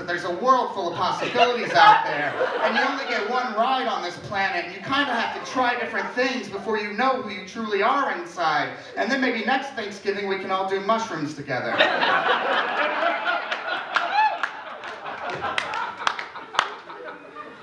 that there's a world full of possibilities out there, and you only get one ride on this planet, and you kind of have to try different things before you know who you truly are inside. And then maybe next Thanksgiving we can all do mushrooms together.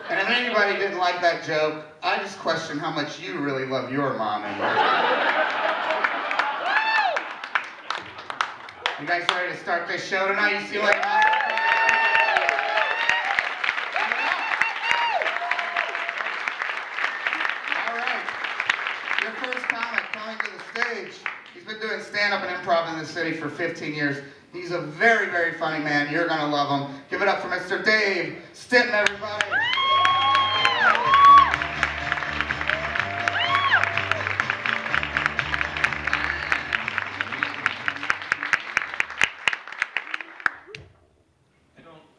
And if anybody didn't like that joke, I just question how much you really love your mom and you guys ready to start this show tonight? You seem like an awesome crowd. All right. Your first comic coming to the stage. He's been doing stand-up and improv in this city for 15 years. He's a very, very funny man. You're going to love him. Give it up for Mr. Dave Stinton, everybody.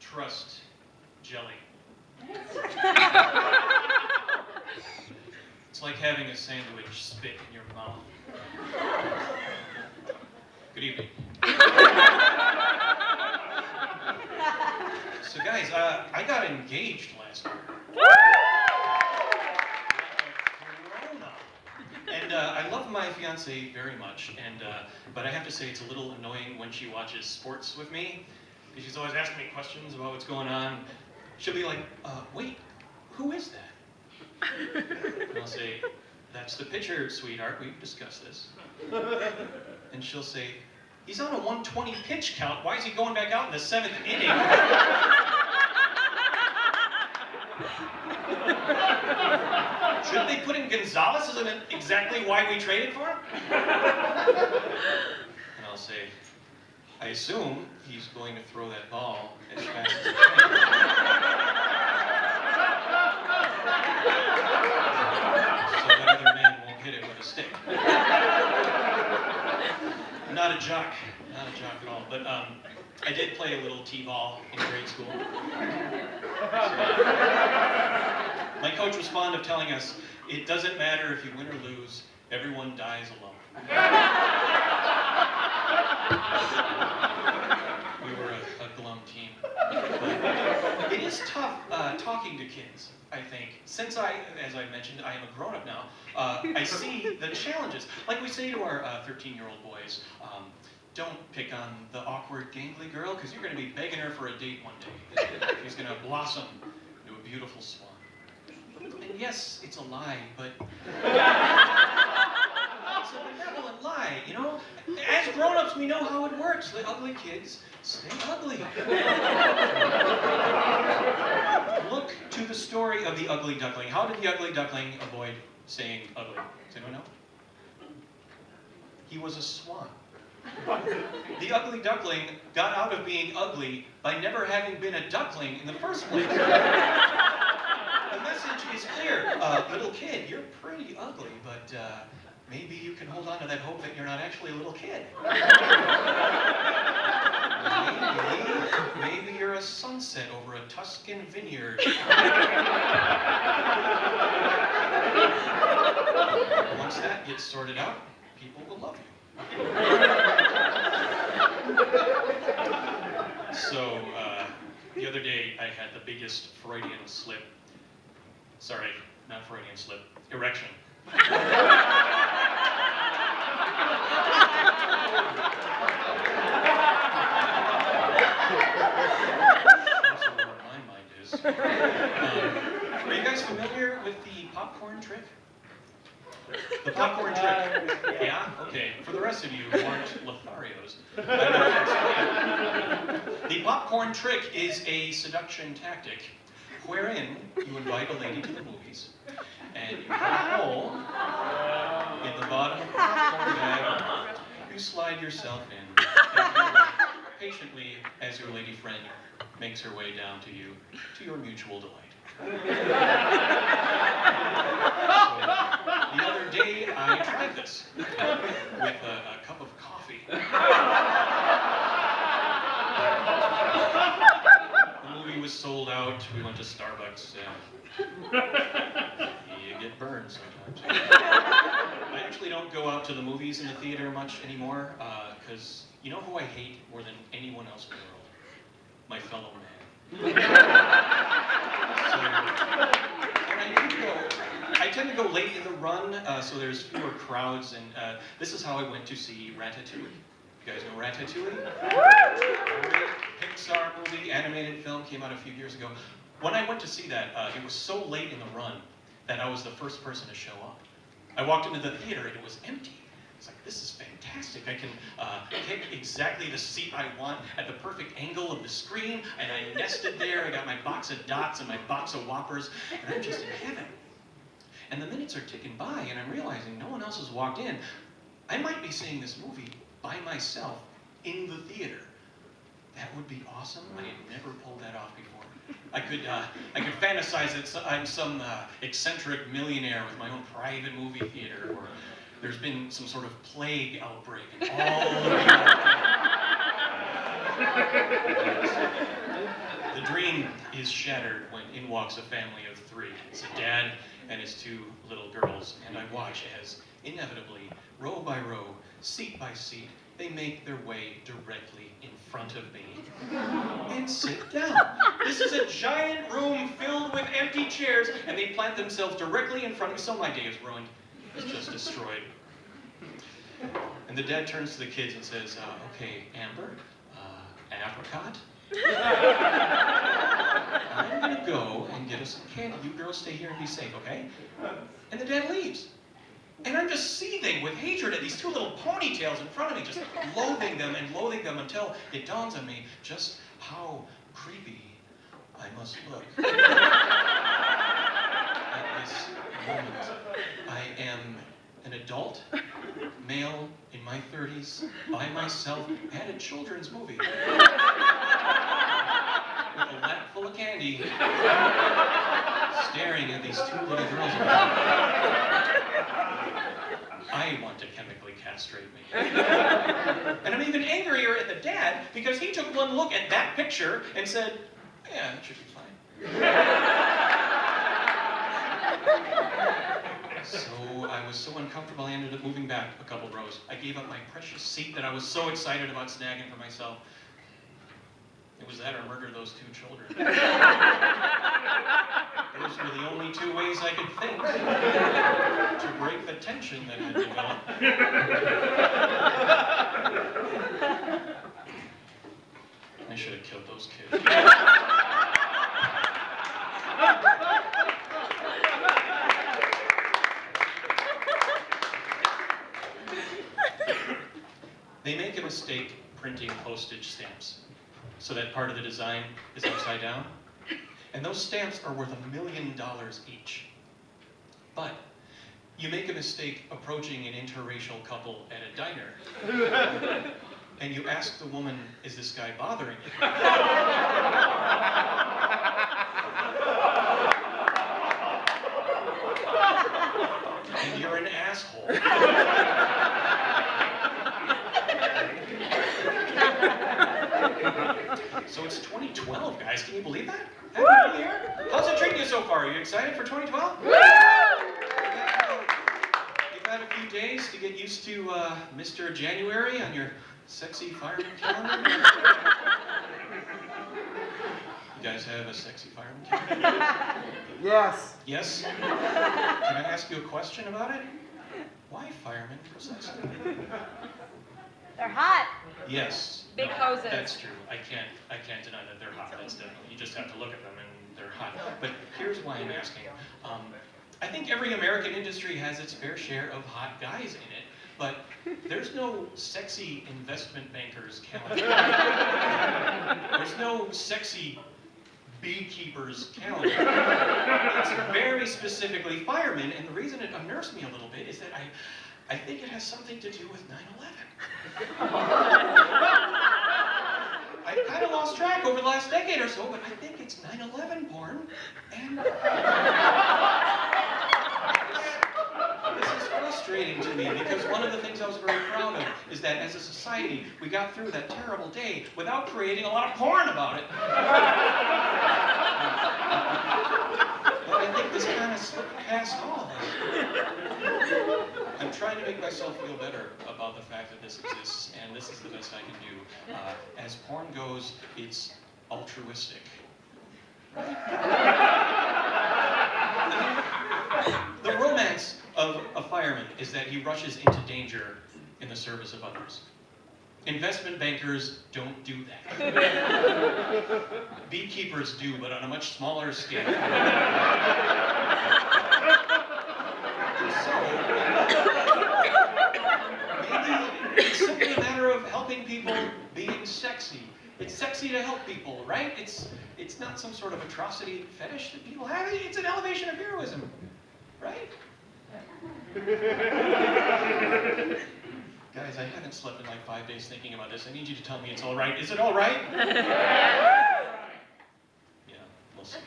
Trust jelly. It's like having a sandwich spit in your mouth. Good evening. So guys, I got engaged last year. And I love my fiance very much, but I have to say it's a little annoying when she watches sports with me. She's always asking me questions about what's going on. She'll be like, wait, who is that? And I'll say, that's the pitcher, sweetheart, we've discussed this. And she'll say, he's on a 120 pitch count, why is he going back out in the 7th inning? Shouldn't they put in Gonzalez? Isn't it exactly why we traded for him? And I'll say, I assume he's going to throw that ball as fast as he can. So that other man won't hit it with a stick. Not a jock at all. But I did play a little t-ball in grade school. My coach was fond of telling us, it doesn't matter if you win or lose, everyone dies alone. We were a glum team. But it is tough talking to kids, I think. Since as I mentioned, I am a grown-up now, I see the challenges. Like we say to our 13-year-old boys, don't pick on the awkward, gangly girl, because you're going to be begging her for a date one day. She's going to blossom into a beautiful swan. And yes, it's a lie, but it's a benevolent lie, you know? As grown-ups, we know how it works. The ugly kids stay ugly. Look to the story of the ugly duckling. How did the ugly duckling avoid saying ugly? Does anyone know? He was a swan. The ugly duckling got out of being ugly by never having been a duckling in the first place. The message is clear. Little kid, you're pretty ugly, but maybe you can hold on to that hope that you're not actually a little kid. Maybe you're a sunset over a Tuscan vineyard. Once that gets sorted out, people will love you. So, the other day I had the biggest Freudian slip. Sorry, not Freudian slip. Erection. That's where my mind is. Are you guys familiar with the popcorn trick? The popcorn trick. Yeah? Okay. For the rest of you who aren't Lotharios, the popcorn trick is a seduction tactic wherein you invite a lady to the movies and you put a hole in the bottom of the popcorn bag, you slide yourself in and you wait patiently as your lady friend makes her way down to you to your mutual delight. The other day, I tried this with a cup of coffee. The movie was sold out. We went to Starbucks. You get burned sometimes. I actually don't go out to the movies in the theater much anymore because you know who I hate more than anyone else in the world? My fellow man. run, so there's fewer crowds, and this is how I went to see Ratatouille. You guys know Ratatouille? Great Pixar movie, animated film, came out a few years ago. When I went to see that, it was so late in the run that I was the first person to show up. I walked into the theater and it was empty. It's like, this is fantastic. I can pick exactly the seat I want at the perfect angle of the screen, and I nested there. I got my box of dots and my box of Whoppers, and I'm just in heaven. And the minutes are ticking by, and I'm realizing no one else has walked in. I might be seeing this movie by myself in the theater. That would be awesome. I had never pulled that off before. I could fantasize that I'm some eccentric millionaire with my own private movie theater, or there's been some sort of plague outbreak and all the dream is shattered when in walks a family of 3. It's a dad and his 2 little girls, and I watch as, inevitably, row by row, seat by seat, they make their way directly in front of me and sit down. This is a giant room filled with empty chairs, and they plant themselves directly in front of me, so my day is ruined. It's just destroyed. And the dad turns to the kids and says, okay, Amber, apricot, I'm gonna go and get us some candy. You girls stay here and be safe, okay? And the dad leaves. And I'm just seething with hatred at these 2 little ponytails in front of me, just loathing them until it dawns on me just how creepy I must look. At this moment, I am an adult, male, in my 30s, by myself, at a children's movie. With a lap full of candy, staring at these 2 little girls. I want to chemically castrate me. And I'm even angrier at the dad because he took one look at that picture and said, yeah, that should be fine. So I was so uncomfortable I ended up moving back a couple rows. I gave up my precious seat that I was so excited about snagging for myself. It was that or murder those 2 children. Those were the only 2 ways I could think to break the tension that had developed. I should have killed those kids. They make a mistake printing postage stamps, so that part of the design is upside down. And those stamps are worth $1 million each. But you make a mistake approaching an interracial couple at a diner. And you ask the woman, is this guy bothering you? And you're an asshole. So it's 2012, guys. Can you believe that? Happy New Year! How's it treating you so far? Are you excited for 2012? Woo! You've had a few days to get used to Mr. January on your sexy fireman calendar. You guys have a sexy fireman calendar? Yes. Yes? Can I ask you a question about it? Why firemen precisely? They're hot. Yes. Big hoses. That's true. I can't deny that they're hot. That's definitely. You just have to look at them and they're hot. But here's why I'm asking. I think every American industry has its fair share of hot guys in it, but there's no sexy investment bankers calendar. There's no sexy beekeepers calendar. It's very specifically firemen, and the reason it unnerves me a little bit is that I think it has something to do with 9/11. I've kind of lost track over the last decade or so, but I think it's 9/11 porn, and this is frustrating to me because one of the things I was very proud of is that as a society, we got through that terrible day without creating a lot of porn about it. But I think this kind of slipped past all of us. I'm trying to make myself feel better about the fact that this exists, and this is the best I can do. As porn goes, it's altruistic. The romance of is that he rushes into danger in the service of others. Investment bankers don't do that. Beekeepers do, but on a much smaller scale. So, maybe it's simply a matter of helping people being sexy. It's sexy to help people, right? It's not some sort of atrocity fetish that people have. It's an elevation of heroism, right? Guys, I haven't slept in like 5 days thinking about this. I need you to tell me it's all right. Is it all right? Yeah, we'll see.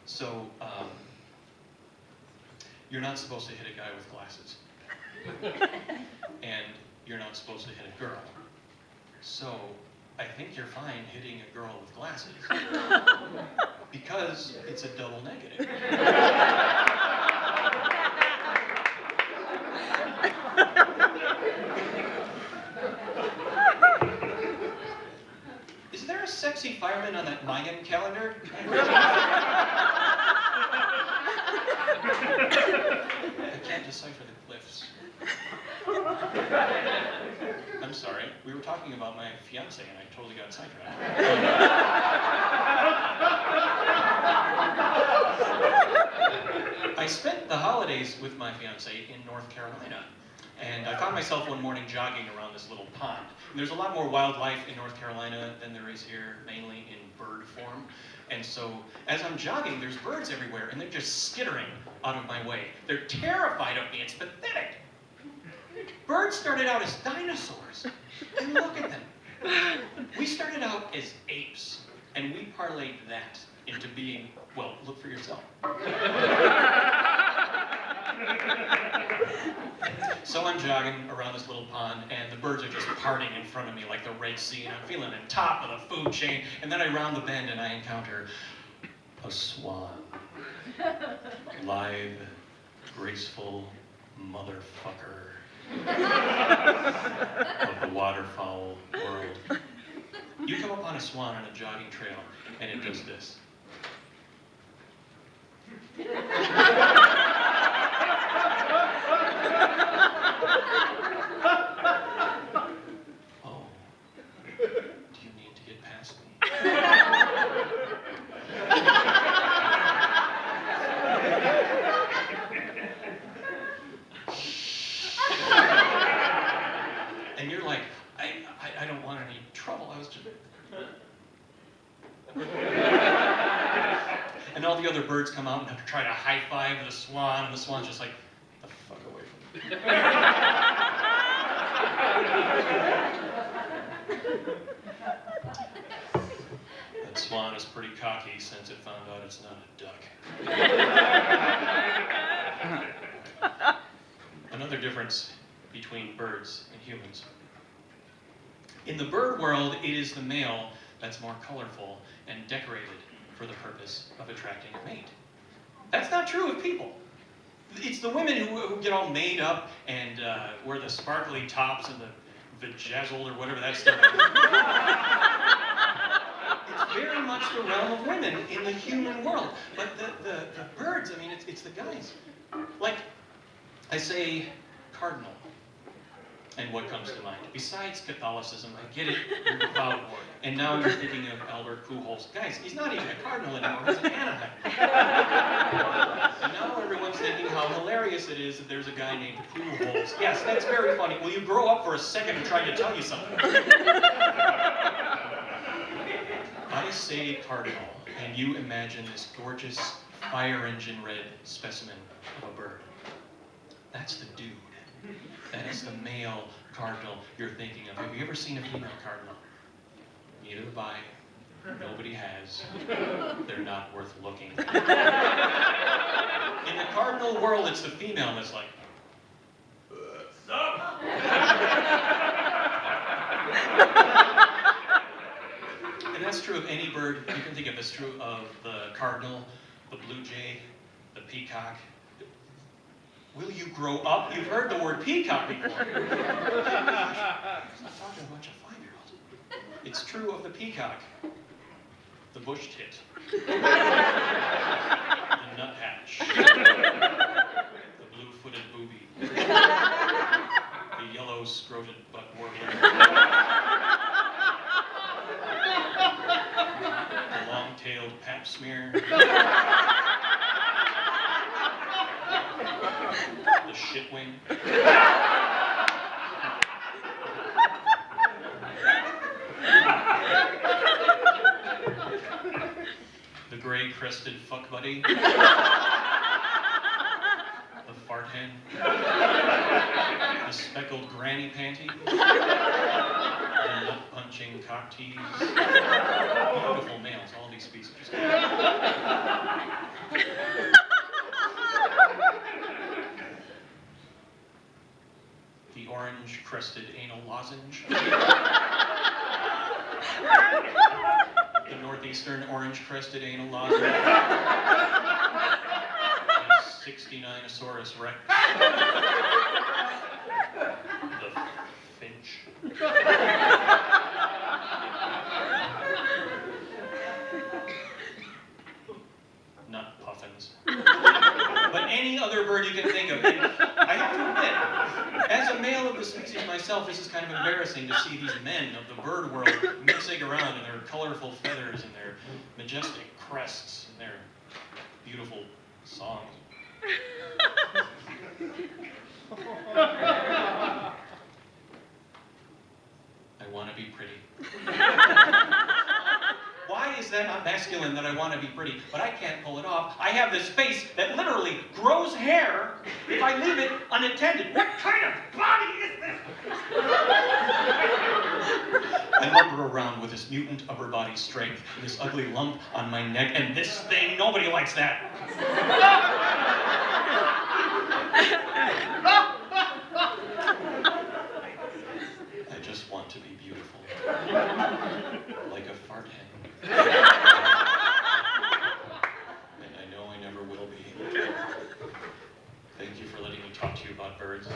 So, you're not supposed to hit a guy with glasses. And you're not supposed to hit a girl. So, I think you're fine hitting a girl with glasses. Because it's a double negative. Is there a sexy fireman on that Mayne calendar? I can't decipher the glyphs. I'm sorry, we were talking about my fiance and I totally got sidetracked. I spent the holidays with my fiance in North Carolina. And I found myself one morning jogging around this little pond. And there's a lot more wildlife in North Carolina than there is here, mainly in bird form. And so, as I'm jogging, there's birds everywhere, and they're just skittering out of my way. They're terrified of me. It's pathetic. Birds started out as dinosaurs. And look at them. We started out as apes, and we parlayed that into being, well, look for yourself. So I'm jogging around this little pond, and the birds are just partying in front of me like the Red Sea, and I'm feeling on top of the food chain, and then I round the bend and I encounter a swan. Live, graceful motherfucker of the waterfowl world. You come upon a swan on a jogging trail, and it does this. Oh, do you need to get past me? And you're like, I don't want any trouble. I was just... And all the other birds come out and try to high-five the swan, and the swan's just like, get the fuck away from me. That swan is pretty cocky since it found out it's not a duck. Another difference between birds and humans. In the bird world, it is the male that's more colorful and decorated for the purpose of attracting a mate. That's not true of people. It's the women who get all made up and wear the sparkly tops and the vajazzle or whatever that stuff is. It's very much the realm of women in the human world. But the birds, I mean, it's the guys. Like, I say cardinal. And what comes to mind? Besides Catholicism, I get it, you're devout, and now you're thinking of Albert Pujols. Guys, he's not even a cardinal anymore, he's an Anaheim. And now everyone's thinking how hilarious it is that there's a guy named Pujols. Yes, that's very funny. Will you grow up for a second and try to tell you something? I say cardinal, and you imagine this gorgeous fire engine red specimen of a bird. That's the dude. That is the male cardinal you're thinking of. Have you ever seen a female cardinal? Neither have I. Nobody has. They're not worth looking. In the cardinal world, it's the female that's like, what's up? And that's true of any bird you can think of. It's true of the cardinal, the blue jay, the peacock. Will you grow up? You've heard the word peacock before. I'm not talking about a 5-year-old. It's true of the peacock. the bush tit, the nuthatch, the blue-footed booby, the yellow-scroted butt warbler, the long-tailed pap smear, the shitwing, the gray-crested fuck buddy, the fart hen, the speckled granny panty, the nut-punching cock tease. Beautiful males, all these species. The orange-crested anal lozenge. The northeastern orange-crested anal lozenge. The 69osaurus rex. The finch. Nut puffins. But any other bird you can think of. And I have to admit, as a male of the species myself, this is kind of embarrassing to see these men of the bird world mixing around in their colorful feathers and their majestic crests and their beautiful songs. I want to be pretty. Why is that not masculine that I want to be pretty? But I can't pull it off. I have this face that literally grows hair if I leave it unattended. What kind of body is this? I lumber around with this mutant upper body strength, this ugly lump on my neck, and this thing, nobody likes that. I just want to be beautiful. Like a fart hen. And I know I never will be. Thank you for letting me talk to you about birds.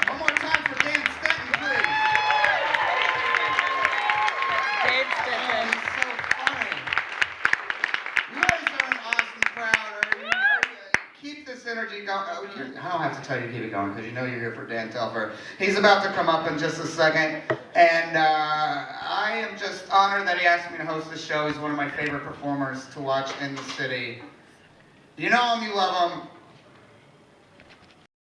One more time for Dan Stinton, please. Dave Stinton. He's so funny. You guys are an awesome crowd. Keep this energy going. I don't have to tell you to keep it going because you know you're here for Dan Telfer. He's about to come up in just a second. And I am just honored that he asked me to host this show. He's one of my favorite performers to watch in the city. You know him, you love him.